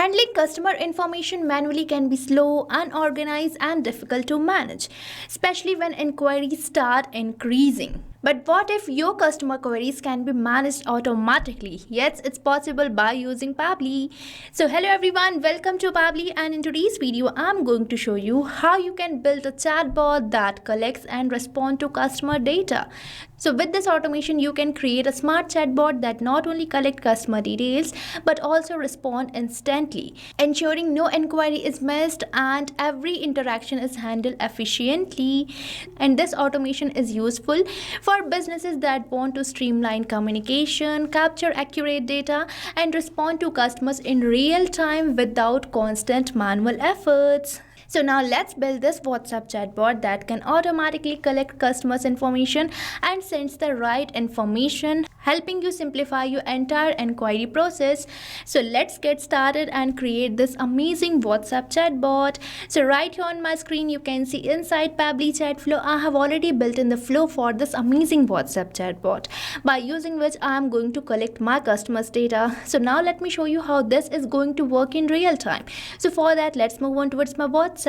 Handling customer information manually can be slow, unorganized, and difficult to manage, especially when inquiries start increasing. But what if your customer queries can be managed automatically? Yes, it's possible by using Pabbly. So hello everyone, welcome to Pabbly, and in today's video I'm going to show you how you can build a chatbot that collects and responds to customer data. So with this automation you can create a smart chatbot that not only collect customer details but also respond instantly, ensuring no inquiry is missed and every interaction is handled efficiently. And this automation is useful for businesses that want to streamline communication, capture accurate data, and respond to customers in real time without constant manual efforts. So now let's build this WhatsApp chatbot that can automatically collect customers' information and sends the right information, helping you simplify your entire inquiry process. So let's get started and create this amazing WhatsApp chatbot. So right here on my screen you can see inside Pabbly Chatflow I have already built in the flow for this amazing WhatsApp chatbot, by using which I am going to collect my customers' data. So now let me show you how this is going to work in real time. So for that let's move on towards my WhatsApp,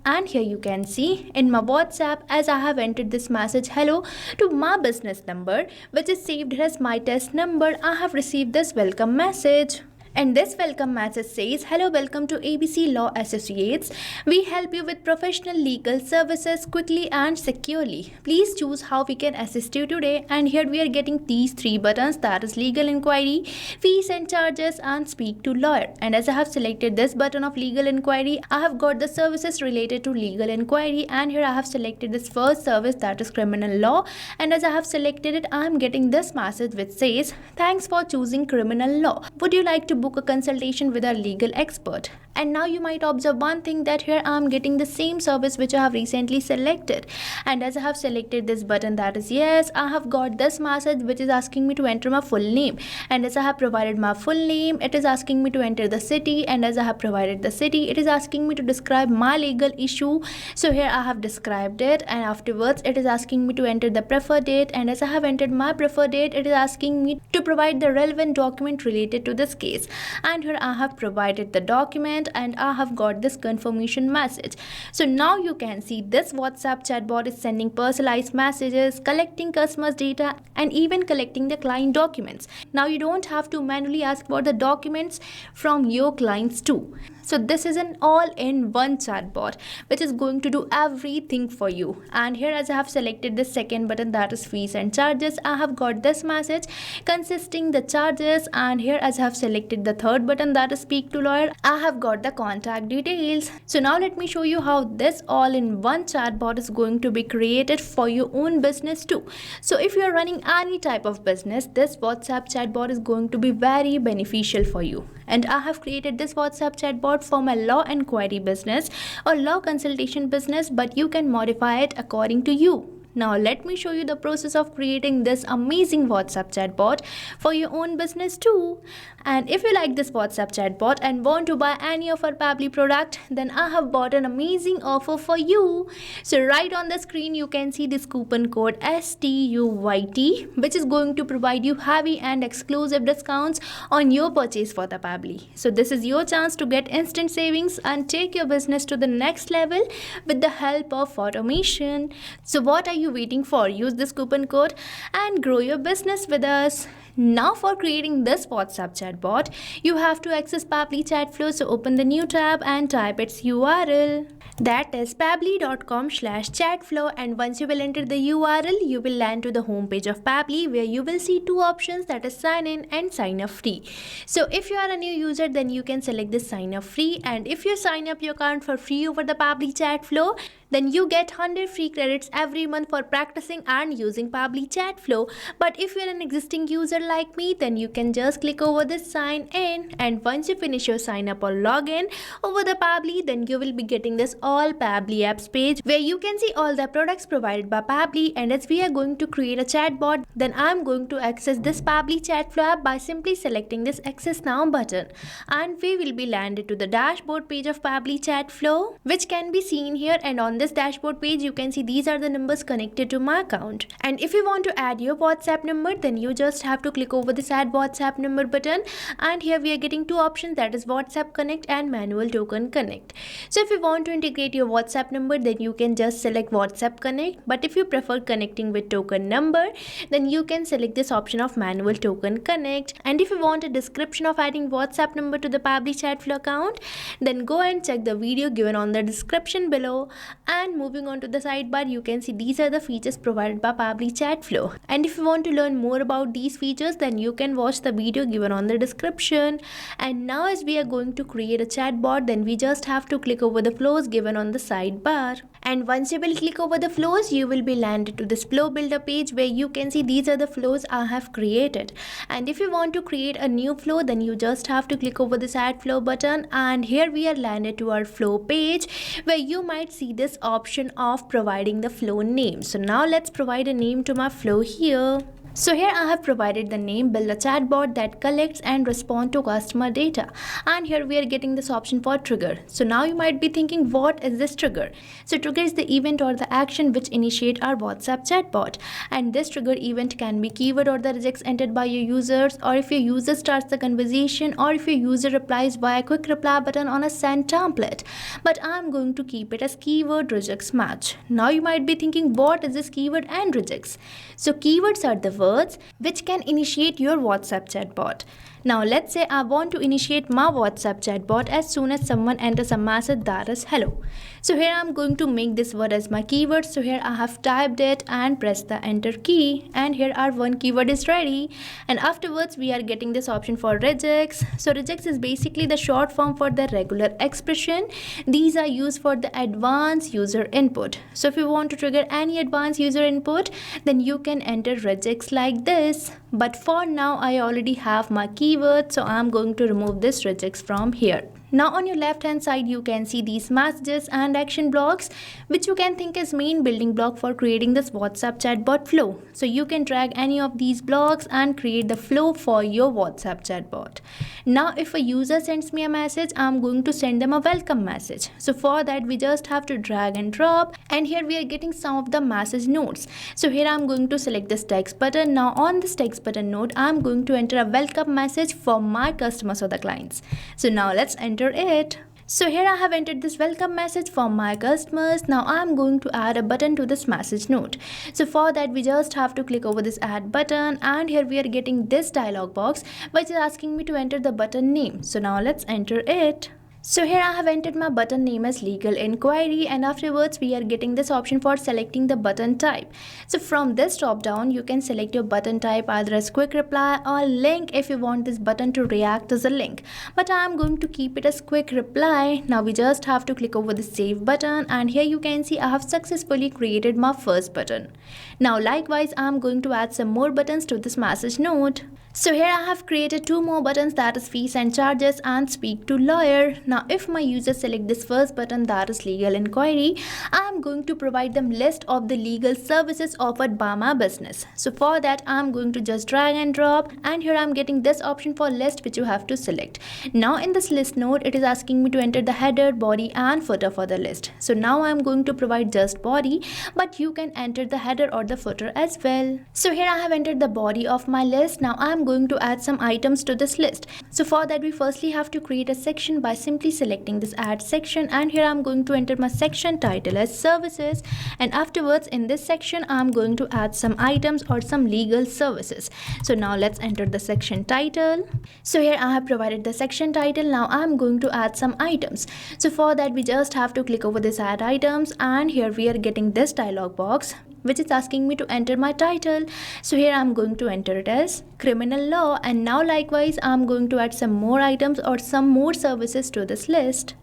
and here you can see in my WhatsApp as I have entered this message hello to my business number, which is saved as my test number. I have received this welcome message. And this welcome message says, hello, welcome to ABC Law Associates. We help you with professional legal services quickly and securely. Please choose how we can assist you today. And here we are getting these three buttons, that is legal inquiry, fees and charges, and speak to lawyer. And as I have selected this button of legal inquiry, I have got the services related to legal inquiry. And here I have selected this first service, that is criminal law. And as I have selected it, I am getting this message which says, thanks for choosing criminal law. Would you like to book a consultation with a legal expert? And now you might observe one thing, that here I am getting the same service which I have recently selected. And as I have selected this button, that is yes, I have got this message which is asking me to enter my full name. And as I have provided my full name, it is asking me to enter the city. And as I have provided the city, it is asking me to describe my legal issue. So here I have described it, and afterwards it is asking me to enter the preferred date. And as I have entered my preferred date, it is asking me to provide the relevant document related to this case. And here I have provided the document and I have got this confirmation message. So now you can see this WhatsApp chatbot is sending personalized messages, collecting customers' data, and even collecting the client documents. Now you don't have to manually ask for the documents from your clients too. So this is an all-in-one chatbot which is going to do everything for you. And here as I have selected the second button, that is fees and charges, I have got this message consisting the charges. And here as I have selected the third button, that is speak to lawyer, I have got the contact details. So now let me show you how this all-in-one chatbot is going to be created for your own business too. So if you are running any type of business, this WhatsApp chatbot is going to be very beneficial for you. And I have created this WhatsApp chatbot for my law inquiry business or law consultation business, but you can modify it according to you. Now let me show you the process of creating this amazing WhatsApp chatbot for your own business too. And if you like this WhatsApp chatbot and want to buy any of our Pabbly product, then I have bought an amazing offer for you. So right on the screen you can see this coupon code STUYT, which is going to provide you heavy and exclusive discounts on your purchase for the Pabbly. So this is your chance to get instant savings and take your business to the next level with the help of automation. So what are you waiting for? Use this coupon code and grow your business with us. Now for creating this WhatsApp chatbot, you have to access Pabbly Chatflow. So open the new tab and type its URL. That is pabbly.com/chatflow, and once you will enter the URL, you will land to the home page of Pabbly where you will see two options, that is sign in and sign up free. So if you are a new user, then you can select this sign up free, and if you sign up your account for free over the Pabbly Chatflow, then you get 100 free credits every month for practicing and using Pabbly Chatflow. But if you're an existing user like me, then you can just click over this sign in, and once you finish your sign up or login over the Pabbly, then you will be getting this all Pabbly apps page where you can see all the products provided by Pabbly. And as we are going to create a chatbot, then I'm going to access this Pabbly Chatflow app by simply selecting this access now button, and we will be landed to the dashboard page of Pabbly Chatflow, which can be seen here. And on on this dashboard page, you can see these are the numbers connected to my account. And if you want to add your WhatsApp number, then you just have to click over this add WhatsApp number button, and here we are getting two options, that is WhatsApp Connect and Manual Token Connect. So if you want to integrate your WhatsApp number, then you can just select WhatsApp Connect, but if you prefer connecting with token number, then you can select this option of Manual Token Connect. And if you want a description of adding WhatsApp number to the Pabbly Chatflow account, then go and check the video given on the description below. And moving on to the sidebar, you can see these are the features provided by Pabbly Chatflow. And if you want to learn more about these features, then you can watch the video given on the description. And now as we are going to create a chatbot, then we just have to click over the flows given on the sidebar. And once you will click over the flows, you will be landed to this flow builder page where you can see these are the flows I have created. And if you want to create a new flow, then you just have to click over this add flow button, and here we are landed to our flow page where you might see this option of providing the flow name. So now let's provide a name to my flow here. So here I have provided the name build a chatbot that collects and responds to customer data, and here we are getting this option for trigger. So now you might be thinking, what is this trigger? So trigger is the event or the action which initiate our WhatsApp chatbot, and this trigger event can be keyword or the regex entered by your users, or if your user starts the conversation, or if your user replies via quick reply button on a send template. But I'm going to keep it as keyword regex match. Now you might be thinking, what is this keyword and regex? So keywords are the words which can initiate your WhatsApp chatbot. Now let's say I want to initiate my WhatsApp chatbot as soon as someone enters a message that is hello. So here I'm going to make this word as my keyword. So here I have typed it and pressed the enter key, and here our one keyword is ready. And afterwards we are getting this option for regex. So regex is basically the short form for the regular expression. These are used for the advanced user input. So if you want to trigger any advanced user input, then you can enter regex like this. But for now I already have my keyword, so I'm going to remove this regex from here. Now on your left hand side you can see these messages and action blocks, which you can think as main building block for creating this WhatsApp chatbot flow. So you can drag any of these blocks and create the flow for your WhatsApp chatbot. Now if a user sends me a message, I'm going to send them a welcome message. So for that we just have to drag and drop, and here we are getting some of the message nodes. So here I'm going to select this text button. Now on this text button node, I'm going to enter a welcome message for my customers or the clients. So now let's enter it. So here I have entered this welcome message for my customers. Now I'm going to add a button to this message node. So for that we just have to click over this add button, and here we are getting this dialog box which is asking me to enter the button name. So now let's enter it. So here I have entered my button name as legal inquiry, and afterwards we are getting this option for selecting the button type. So from this drop down you can select your button type either as quick reply or link if you want this button to react as a link, but I am going to keep it as quick reply. Now we just have to click over the save button, and here you can see I have successfully created my first button. Now likewise I am going to add some more buttons to this message node. So here I have created two more buttons, that is fees and charges and speak to lawyer. Now if my users select this first button, that is legal inquiry, I am going to provide them list of the legal services offered by my business. So for that I am going to just drag and drop, and here I am getting this option for list which you have to select. Now in this list node it is asking me to enter the header, body and footer for the list. So now I am going to provide just body, but you can enter the header or the footer as well. So here I have entered the body of my list. Now I am going to add some items to this list. So for that we firstly have to create a section by simply selecting this add section, and here I'm going to enter my section title as services, and afterwards in this section I'm going to add some items or some legal services. So now let's enter the section title. So here I have provided the section title. Now I'm going to add some items. So for that we just have to click over this add items, and here we are getting this dialog box which is asking me to enter my title. So here I'm going to enter it as criminal law, and now likewise I'm going to add some more items or some more services to this list.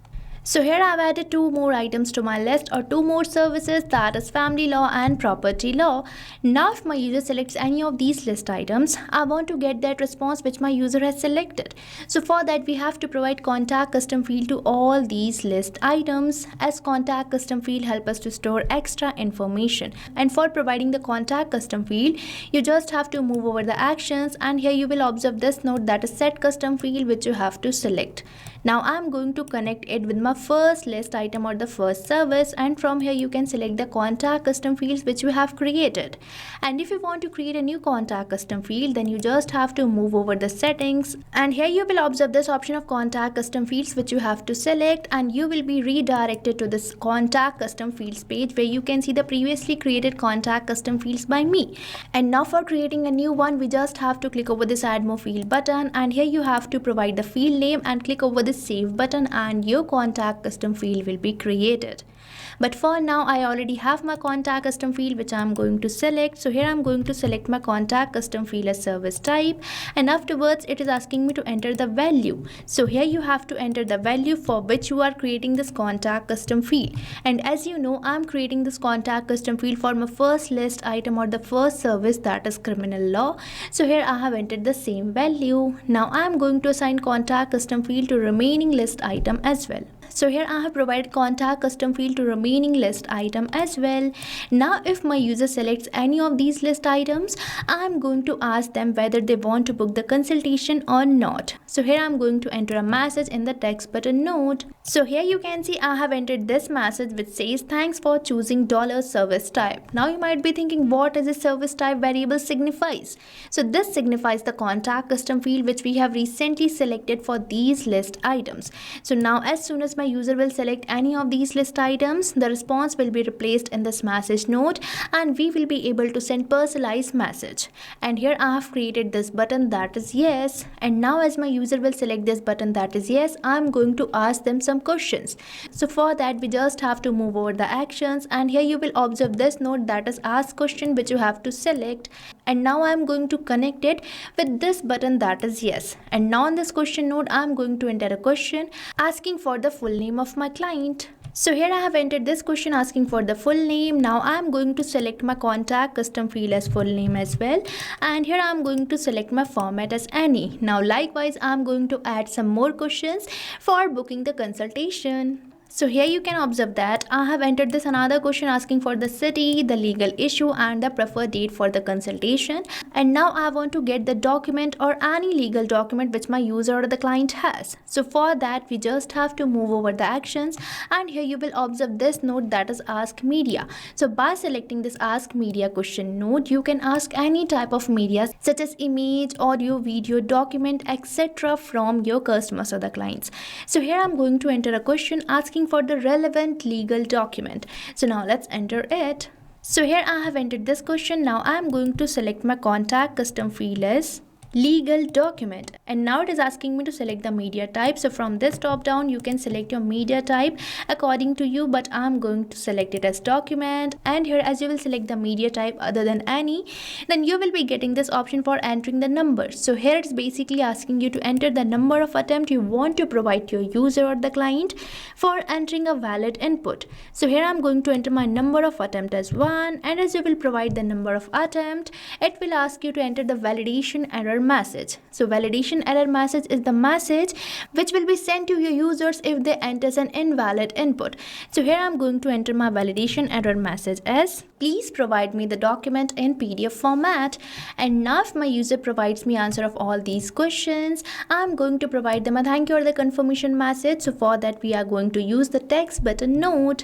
So here I've added two more items to my list, or two more services, that is family law and property law. Now if my user selects any of these list items, I want to get that response which my user has selected. So for that we have to provide contact custom field to all these list items, as contact custom field help us to store extra information. And for providing the contact custom field, you just have to move over the actions, and here you will observe this node, that is set custom field, which you have to select. Now I'm going to connect it with my first list item or the first service, and from here you can select the contact custom fields which we have created. And if you want to create a new contact custom field, then you just have to move over the settings, and here you will observe this option of contact custom fields which you have to select, and you will be redirected to this contact custom fields page where you can see the previously created contact custom fields by me. And now for creating a new one, we just have to click over this add more field button, and here you have to provide the field name and click over the save button, and your contact custom field will be created. But for now I already have my contact custom field which I'm going to select. So here I'm going to select my contact custom field as service type, and afterwards it is asking me to enter the value. So here you have to enter the value for which you are creating this contact custom field. And as you know, I'm creating this contact custom field for my first list item or the first service, that is criminal law. So here I have entered the same value. Now I'm going to assign contact custom field to remaining list item as well. So here I have provided contact custom field to remaining list item as well. Now if my user selects any of these list items, I'm going to ask them whether they want to book the consultation or not. So here I'm going to enter a message in the text button node. So here you can see I have entered this message which says thanks for choosing $service type. Now you might be thinking, what is a service type variable signifies? So this signifies the contact custom field which we have recently selected for these list items. So now as soon as my user will select any of these list items, the response will be replaced in this message node, and we will be able to send personalized message. And here I have created this button, that is yes. And now as my user will select this button, that is yes, I'm going to ask them some questions. So for that we just have to move over the actions, and here you will observe this node, that is ask question, which you have to select. And now I'm going to connect it with this button, that is yes. And now in this question node I'm going to enter a question asking for the full name of my client. So here I have entered this question asking for the full name. Now I am going to select my contact custom field as full name as well, and here I am going to select my format as any. Now likewise I am going to add some more questions for booking the consultation. So here you can observe that I have entered this another question asking for the city, the legal issue, and the preferred date for the consultation. And now I want to get the document or any legal document which my user or the client has. So for that we just have to move over the actions, and here you will observe this node, that is ask media. So by selecting this ask media question node, you can ask any type of media such as image, audio, video, document, etc. from your customers or the clients. So here I'm going to enter a question asking for the relevant legal document. So now let's enter it. So here I have entered this question. Now I am going to select my contact custom field as legal document, and now it is asking me to select the media type. So from this top down you can select your media type according to you, but I'm going to select it as document. And here as you will select the media type other than any, then you will be getting this option for entering the numbers. So here it's basically asking you to enter the number of attempt you want to provide to your user or the client for entering a valid input. So here I'm going to enter my number of attempt as 1, and as you will provide the number of attempt, it will ask you to enter the validation error message. So validation error message is the message which will be sent to your users if they enter an invalid input. So here I'm going to enter my validation error message as please provide me the document in PDF format. And now if my user provides me answer of all these questions, I'm going to provide them a thank you or the confirmation message. So for that we are going to use the text button node.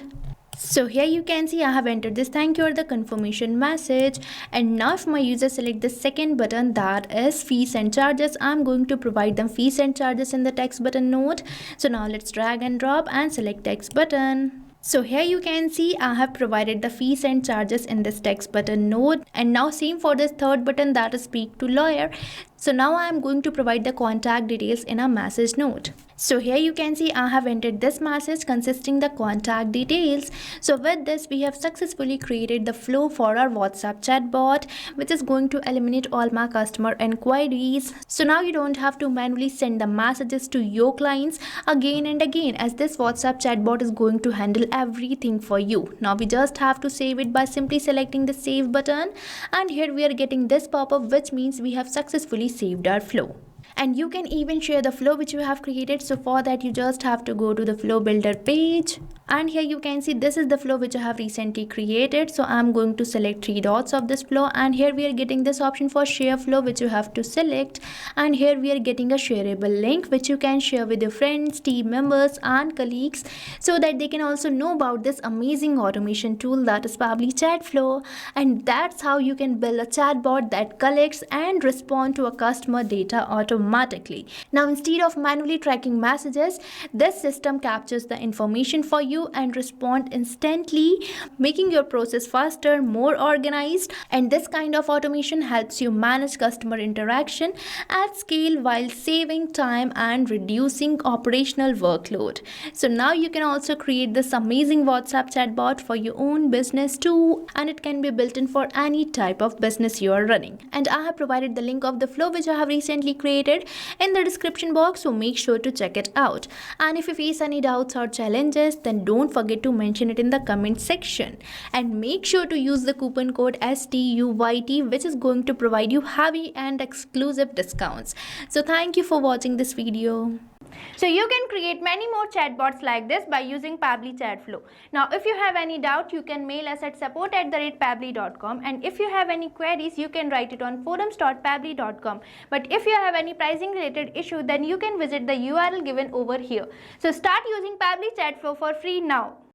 So here you can see I have entered this thank you or the confirmation message. And now if my user select the second button, that is fees and charges, I'm going to provide them fees and charges in the text button node. So now let's drag and drop and select text button. So here you can see I have provided the fees and charges in this text button node. And now same for this third button, that is speak to lawyer. So now I am going to provide the contact details in a message node. So here you can see I have entered this message consisting the contact details. So with this we have successfully created the flow for our WhatsApp chatbot, which is going to eliminate all my customer inquiries. So now you don't have to manually send the messages to your clients again and again, as this WhatsApp chatbot is going to handle everything for you. Now we just have to save it by simply selecting the save button, and here we are getting this pop-up, which means we have successfully saved our flow. And you can even share the flow which you have created. So for that you just have to go to the flow builder page, And here you can see this is the flow which I have recently created. So I'm going to select three dots of this flow, and here we are getting this option for share flow which you have to select, and here we are getting a shareable link which you can share with your friends, team members and colleagues so that they can also know about this amazing automation tool that is Pabbly Chatflow. And that's how you can build a chatbot that collects and respond to a customer data automatically. Now instead of manually tracking messages, this system captures the information for you and respond instantly, making your process faster, more organized. And this kind of automation helps you manage customer interaction at scale while saving time and reducing operational workload. So now you can also create this amazing WhatsApp chatbot for your own business too, and it can be built in for any type of business you are running. And I have provided the link of the flow which I have recently created in the description box, so make sure to check it out. And if you face any doubts or challenges, then don't forget to mention it in the comment section, and make sure to use the coupon code STUYT, which is going to provide you heavy and exclusive discounts. So thank you for watching this video. So you can create many more chatbots like this by using Pabbly Chatflow. Now if you have any doubt, you can mail us at support@pabbly.com, and if you have any queries, you can write it on forums.pabbly.com. But if you have any pricing related issue, then you can visit the URL given over here. So start using Pabbly Chatflow for free now.